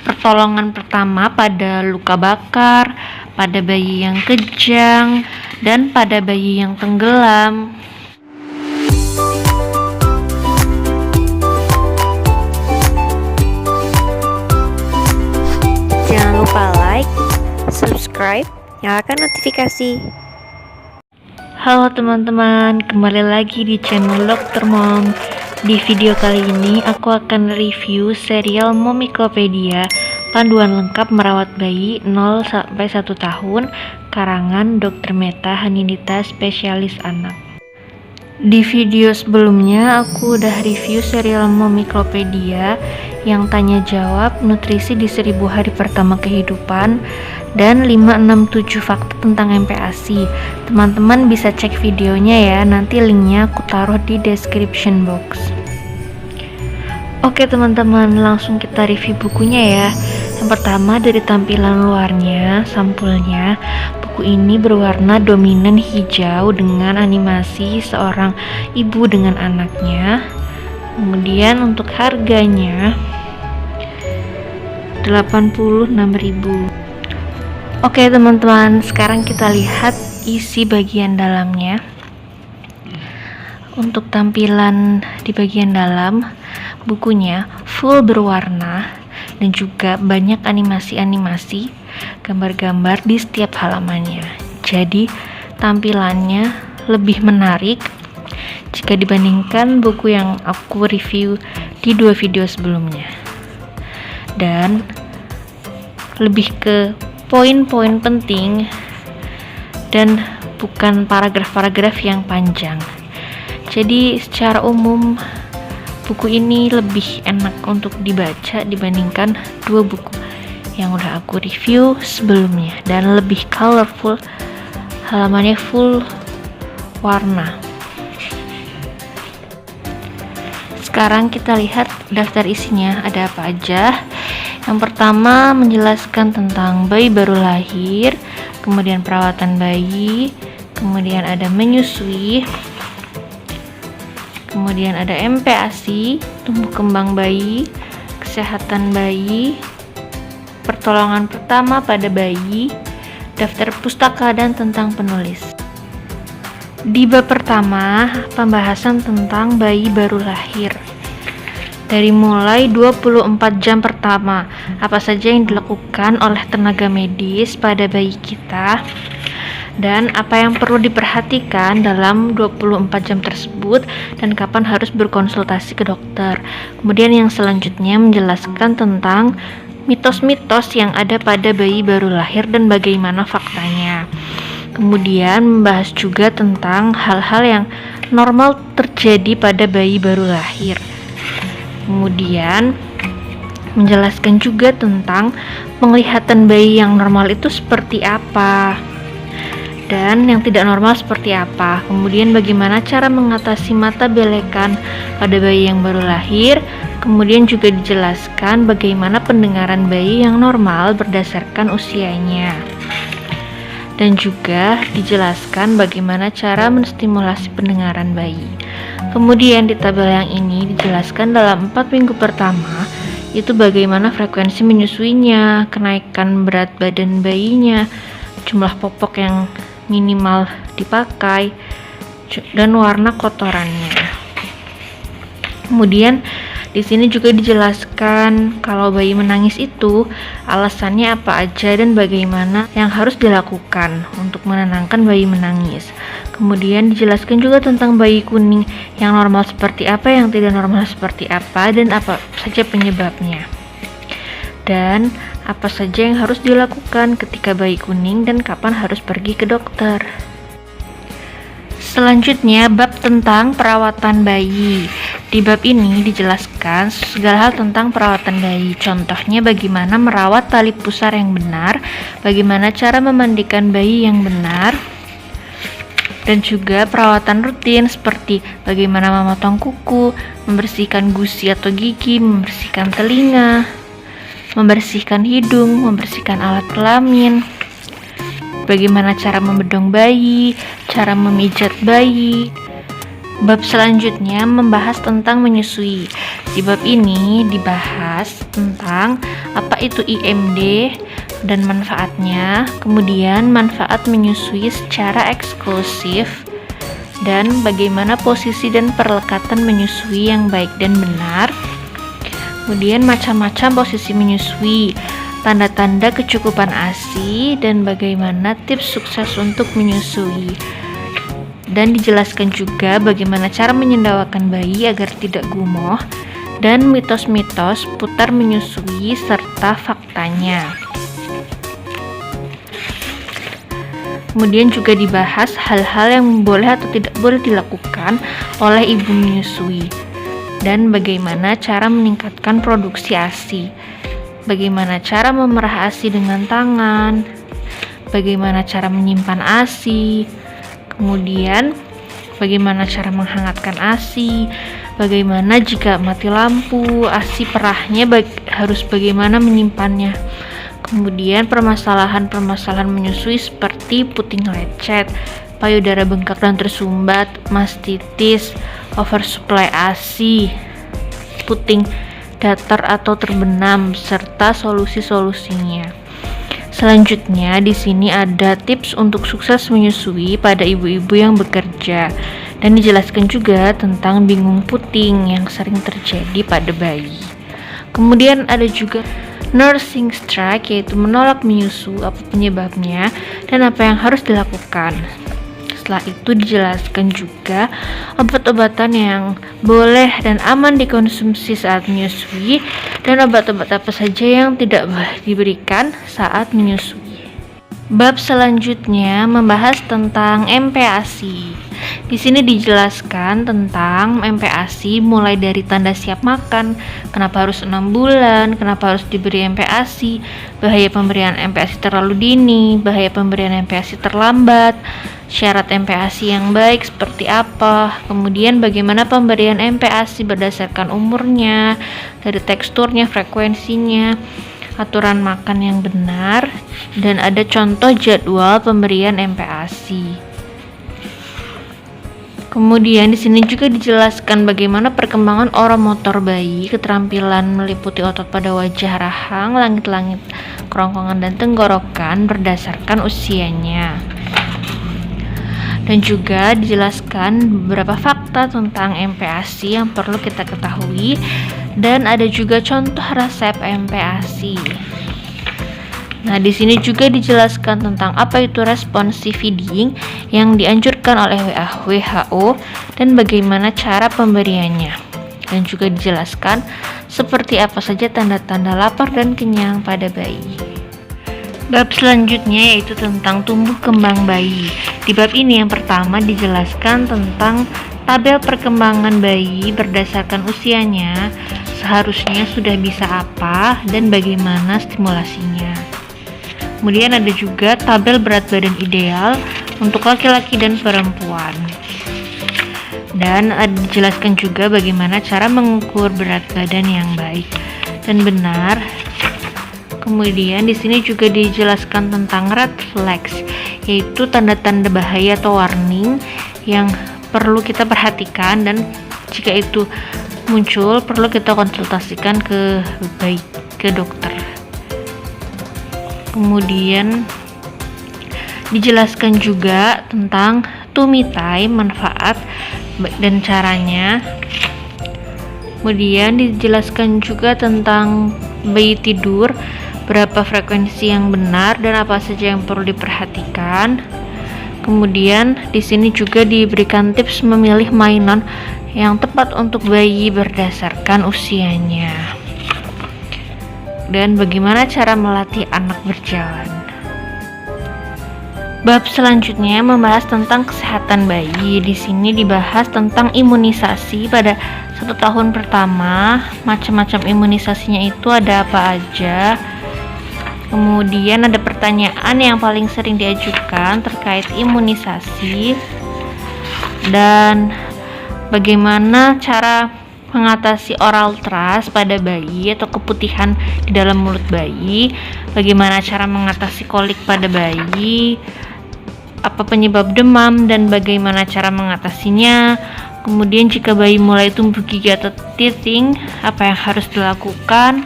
pertolongan pertama pada luka bakar, pada bayi yang kejang, dan pada bayi yang tenggelam. Jangan lupa like, subscribe, nyalakan notifikasi. Halo teman-teman, kembali lagi di channel Dr. Mom. Di video kali ini aku akan review serial Momiklopedia, panduan lengkap merawat bayi 0-1 tahun, karangan Dr. Meta Hanindita, spesialis anak. Di video sebelumnya aku udah review serial Momiklopedia yang tanya jawab nutrisi di 1000 hari pertama kehidupan dan 567 fakta tentang MPASI. Teman-teman bisa cek videonya ya, nanti linknya aku taruh di description box. Oke teman-teman, langsung kita review bukunya ya. Yang pertama dari tampilan luarnya, sampulnya. Buku ini berwarna dominan hijau dengan animasi seorang ibu dengan anaknya. Kemudian untuk harganya 86.000. Oke teman-teman, sekarang kita lihat isi bagian dalamnya. Untuk tampilan di bagian dalam, bukunya full berwarna dan juga banyak animasi-animasi, gambar-gambar di setiap halamannya. Jadi tampilannya lebih menarik jika dibandingkan buku yang aku review di 2 video sebelumnya. Dan lebih ke poin-poin penting dan bukan paragraf-paragraf yang panjang. Jadi secara umum buku ini lebih enak untuk dibaca dibandingkan 2 buku yang udah aku review sebelumnya, dan lebih colorful, halamannya full warna. Sekarang kita lihat daftar isinya ada apa aja. Yang pertama menjelaskan tentang bayi baru lahir, kemudian perawatan bayi, kemudian ada menyusui, kemudian ada MPASI, tumbuh kembang bayi, kesehatan bayi, pertolongan pertama pada bayi, daftar pustaka, dan tentang penulis. Di bab pertama, pembahasan tentang bayi baru lahir. Dari mulai 24 jam pertama, apa saja yang dilakukan oleh tenaga medis pada bayi kita, dan apa yang perlu diperhatikan dalam 24 jam tersebut, dan kapan harus berkonsultasi ke dokter. Kemudian yang selanjutnya menjelaskan tentang mitos-mitos yang ada pada bayi baru lahir dan bagaimana faktanya. Kemudian membahas juga tentang hal-hal yang normal terjadi pada bayi baru lahir. Kemudian menjelaskan juga tentang penglihatan bayi yang normal itu seperti apa dan yang tidak normal seperti apa. Kemudian bagaimana cara mengatasi mata belekan pada bayi yang baru lahir. Kemudian juga dijelaskan bagaimana pendengaran bayi yang normal berdasarkan usianya. Dan juga dijelaskan bagaimana cara menstimulasi pendengaran bayi. Kemudian di tabel yang ini dijelaskan dalam 4 minggu pertama itu bagaimana frekuensi menyusuinya, kenaikan berat badan bayinya, jumlah popok yang minimal dipakai, dan warna kotorannya. Kemudian di sini juga dijelaskan kalau bayi menangis itu alasannya apa aja dan bagaimana yang harus dilakukan untuk menenangkan bayi menangis. Kemudian dijelaskan juga tentang bayi kuning yang normal seperti apa, yang tidak normal seperti apa, dan apa saja penyebabnya. Dan apa saja yang harus dilakukan ketika bayi kuning dan kapan harus pergi ke dokter. Selanjutnya bab tentang perawatan bayi. Di bab ini dijelaskan segala hal tentang perawatan bayi. Contohnya bagaimana merawat tali pusar yang benar, bagaimana cara memandikan bayi yang benar, dan juga perawatan rutin seperti bagaimana memotong kuku, membersihkan gusi atau gigi, membersihkan telinga, membersihkan hidung, membersihkan alat kelamin, bagaimana cara membedong bayi, cara memijat bayi. Bab selanjutnya membahas tentang menyusui. Di bab ini dibahas tentang apa itu IMD dan manfaatnya, kemudian manfaat menyusui secara eksklusif, dan bagaimana posisi dan perlekatan menyusui yang baik dan benar. Kemudian macam-macam posisi menyusui, tanda-tanda kecukupan ASI, dan bagaimana tips sukses untuk menyusui. Dan dijelaskan juga bagaimana cara menyendawakan bayi agar tidak gumoh, dan mitos-mitos putar menyusui serta faktanya. Kemudian juga dibahas hal-hal yang boleh atau tidak boleh dilakukan oleh ibu menyusui, dan bagaimana cara meningkatkan produksi ASI, bagaimana cara memerah ASI dengan tangan, bagaimana cara menyimpan ASI, kemudian bagaimana cara menghangatkan ASI, bagaimana jika mati lampu, ASI perahnya harus bagaimana menyimpannya. Kemudian permasalahan-permasalahan menyusui seperti puting lecet, payudara bengkak dan tersumbat, mastitis, oversupply ASI, puting datar atau terbenam, serta solusi-solusinya. Selanjutnya, di sini ada tips untuk sukses menyusui pada ibu-ibu yang bekerja, dan dijelaskan juga tentang bingung puting yang sering terjadi pada bayi. Kemudian ada juga nursing strike, yaitu menolak menyusu, apa penyebabnya dan apa yang harus dilakukan. Setelah itu dijelaskan juga obat-obatan yang boleh dan aman dikonsumsi saat menyusui, dan obat-obat apa saja yang tidak boleh diberikan saat menyusui. Bab selanjutnya membahas tentang MPASI. Di sini dijelaskan tentang MPASI mulai dari tanda siap makan, kenapa harus 6 bulan, kenapa harus diberi MPASI, bahaya pemberian MPASI terlalu dini, bahaya pemberian MPASI terlambat, syarat MPASI yang baik seperti apa, kemudian bagaimana pemberian MPASI berdasarkan umurnya, dari teksturnya, frekuensinya, aturan makan yang benar, dan ada contoh jadwal pemberian MPASI. Kemudian di sini juga dijelaskan bagaimana perkembangan oromotor bayi, keterampilan meliputi otot pada wajah, rahang, langit-langit, kerongkongan, dan tenggorokan berdasarkan usianya. Dan juga dijelaskan beberapa fakta tentang MPASI yang perlu kita ketahui, dan ada juga contoh resep MPASI. Nah, di sini juga dijelaskan tentang apa itu responsive feeding yang dianjurkan oleh WHO dan bagaimana cara pemberiannya. Dan juga dijelaskan seperti apa saja tanda-tanda lapar dan kenyang pada bayi. Bab selanjutnya yaitu tentang tumbuh kembang bayi. Di bab ini yang pertama dijelaskan tentang tabel perkembangan bayi berdasarkan usianya, seharusnya sudah bisa apa dan bagaimana stimulasinya. Kemudian ada juga tabel berat badan ideal untuk laki-laki dan perempuan. Dan dijelaskan juga bagaimana cara mengukur berat badan yang baik dan benar. Kemudian di sini juga dijelaskan tentang red flags, yaitu tanda-tanda bahaya atau warning yang perlu kita perhatikan, dan jika itu muncul perlu kita konsultasikan ke dokter. Kemudian dijelaskan juga tentang tummy time, manfaat dan caranya. Kemudian dijelaskan juga tentang bayi tidur, berapa frekuensi yang benar dan apa saja yang perlu diperhatikan. Kemudian di sini juga diberikan tips memilih mainan yang tepat untuk bayi berdasarkan usianya. Dan bagaimana cara melatih anak berjalan. Bab selanjutnya membahas tentang kesehatan bayi. Di sini dibahas tentang imunisasi pada 1 tahun pertama. Macam-macam imunisasinya itu ada apa aja. Kemudian ada pertanyaan yang paling sering diajukan terkait imunisasi, dan bagaimana cara mengatasi oral thrush pada bayi atau keputihan di dalam mulut bayi, bagaimana cara mengatasi kolik pada bayi, apa penyebab demam dan bagaimana cara mengatasinya, Kemudian jika bayi mulai tumbuh gigi atau teething, apa yang harus dilakukan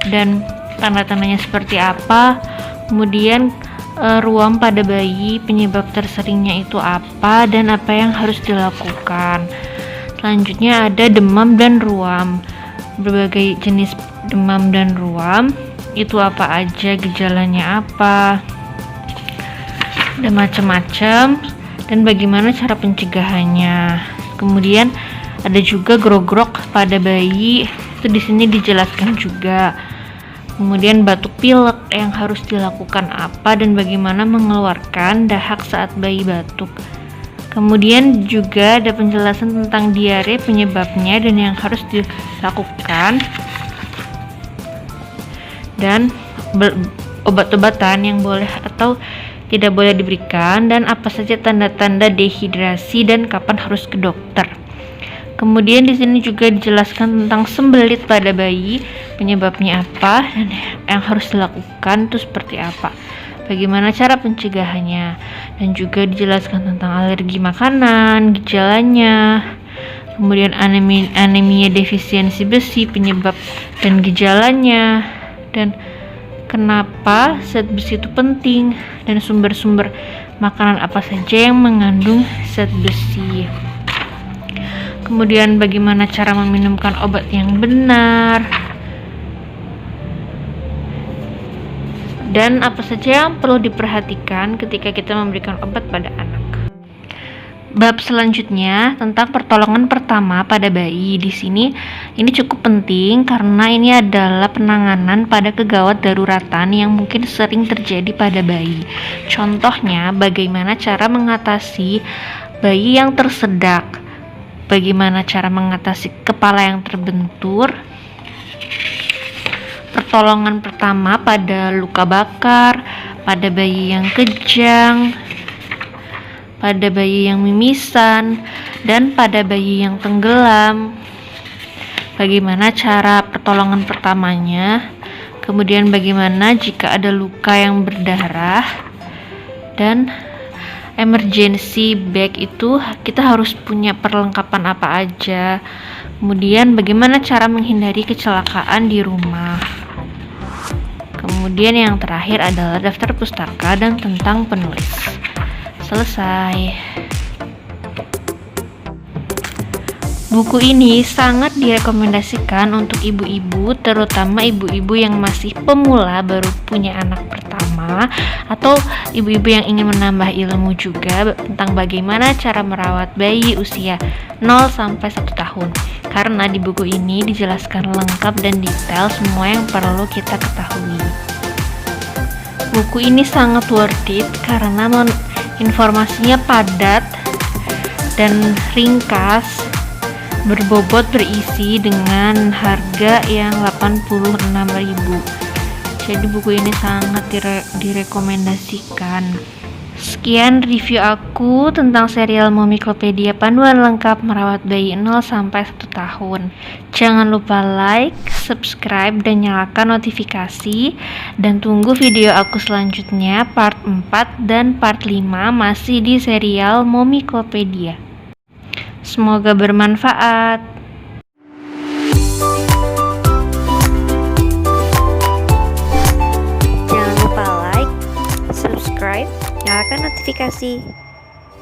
dan tanda-tandanya seperti apa. Kemudian ruam pada bayi, penyebab terseringnya itu apa dan apa yang harus dilakukan. Selanjutnya ada demam dan ruam. Berbagai jenis demam dan ruam itu apa aja, gejalanya apa, dan macam-macam, dan bagaimana cara pencegahannya. Kemudian ada juga grogrok pada bayi, itu di sini dijelaskan juga. Kemudian batuk pilek yang harus dilakukan apa dan bagaimana mengeluarkan dahak saat bayi batuk. Kemudian juga ada penjelasan tentang diare, penyebabnya dan yang harus dilakukan, dan obat-obatan yang boleh atau tidak boleh diberikan, dan apa saja tanda-tanda dehidrasi dan kapan harus ke dokter. Kemudian di sini juga dijelaskan tentang sembelit pada bayi, penyebabnya apa dan yang harus dilakukan itu seperti apa, bagaimana cara pencegahannya, dan juga dijelaskan tentang alergi makanan, gejalanya, kemudian anemia defisiensi besi, penyebab dan gejalanya, dan kenapa zat besi itu penting, dan sumber-sumber makanan apa saja yang mengandung zat besi. Kemudian bagaimana cara meminumkan obat yang benar, dan apa saja yang perlu diperhatikan ketika kita memberikan obat pada anak. Bab selanjutnya tentang pertolongan pertama pada bayi. Di sini ini cukup penting karena ini adalah penanganan pada kegawat daruratan yang mungkin sering terjadi pada bayi. Contohnya, bagaimana cara mengatasi bayi yang tersedak, bagaimana cara mengatasi kepala yang terbentur, pertolongan pertama pada luka bakar, pada bayi yang kejang, pada bayi yang mimisan, dan pada bayi yang tenggelam. Bagaimana cara pertolongan pertamanya, kemudian bagaimana jika ada luka yang berdarah, dan emergency bag itu kita harus punya perlengkapan apa aja. Kemudian bagaimana cara menghindari kecelakaan di rumah. Kemudian yang terakhir adalah daftar pustaka dan tentang penulis. Selesai. Buku ini sangat direkomendasikan untuk ibu-ibu, terutama ibu-ibu yang masih pemula baru punya anak pertama, atau ibu-ibu yang ingin menambah ilmu juga tentang bagaimana cara merawat bayi usia 0 sampai 1 tahun. Karena di buku ini dijelaskan lengkap dan detail semua yang perlu kita ketahui. Buku ini sangat worth it karena informasinya padat dan ringkas, berbobot, berisi dengan harga yang 86.000. Jadi buku ini sangat direkomendasikan. Sekian review aku tentang serial Momiklopedia, panduan lengkap merawat bayi 0 sampai 1 tahun. Jangan lupa like, subscribe, dan nyalakan notifikasi, dan tunggu video aku selanjutnya part 4 dan part 5 masih di serial Momiklopedia. Semoga bermanfaat. Jangan lupa like, subscribe, nyalakan notifikasi.